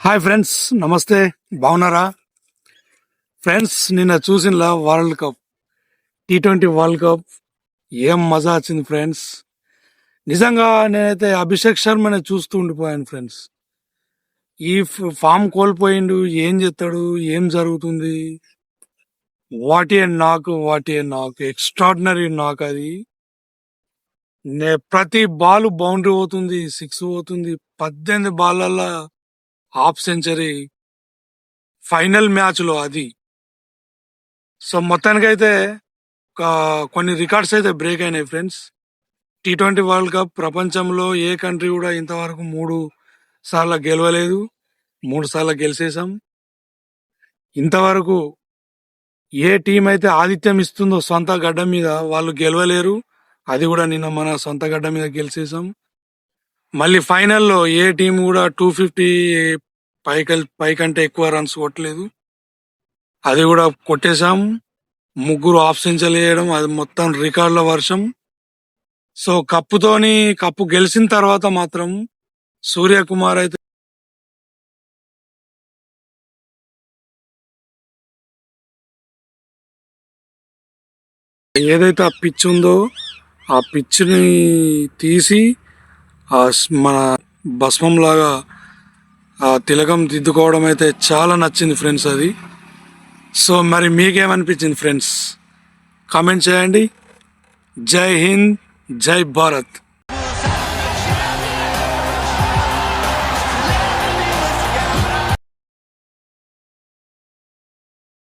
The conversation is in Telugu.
హాయ్ ఫ్రెండ్స్, నమస్తే. బాగున్నారా ఫ్రెండ్స్? నిన్న చూసిన world cup, T20 world cup ఏం మజా వచ్చింది ఫ్రెండ్స్. నిజంగా నేనైతే అభిషేక్ శర్మని చూస్తూ ఉండిపోయాను ఫ్రెండ్స్. ఈ ఫామ్ కోల్పోయిండు, ఏం చేస్తాడు, ఏం జరుగుతుంది? వాట్ ఏ నాక్ ఎక్స్ట్రాడినరీ నాక్ అది. ప్రతి బాల్ బౌండరీ పోతుంది, 6 పోతుంది. 18 బాళ్ళల్లో హాఫ్ సెంచరీ ఫైనల్ మ్యాచ్ లో అది. సో మొత్తానికైతే కొన్ని రికార్డ్స్ అయితే బ్రేక్ అయినాయి ఫ్రెండ్స్. T20 వరల్డ్ కప్ ప్రపంచంలో ఏ కంట్రీ కూడా ఇంతవరకు 3 సార్లు గెలవలేదు. 3 సార్లు గెలిచేసాం. ఇంతవరకు ఏ టీం అయితే ఆతిథ్యం ఇస్తుందో సొంత గడ్డ మీద వాళ్ళు గెలవలేరు. అది కూడా నిన్న మన సొంత గడ్డ మీద గెలిచేసాం. మళ్ళీ ఫైనల్లో ఏ టీం కూడా 250 పైకంటే ఎక్కువ రన్స్ కొట్టలేదు. అది కూడా కొట్టేశాం. 3 హాఫ్ సెంచరీ వేయడం, అది మొత్తం రికార్డుల వర్షం. సో కప్పు గెలిచిన తర్వాత మాత్రం సూర్యకుమార్ అయితే ఏదైతే ఆ పిచ్ ఉందో ఆ పిచ్ ని తీసి మన భస్మం లాగా ఆ తిలకం దిద్దుకోవడం అయితే చాలా నచ్చింది ఫ్రెండ్స్ అది. సో మరి మీకేమనిపించింది ఫ్రెండ్స్? కామెంట్ చేయండి. జై హింద్, జై భారత్.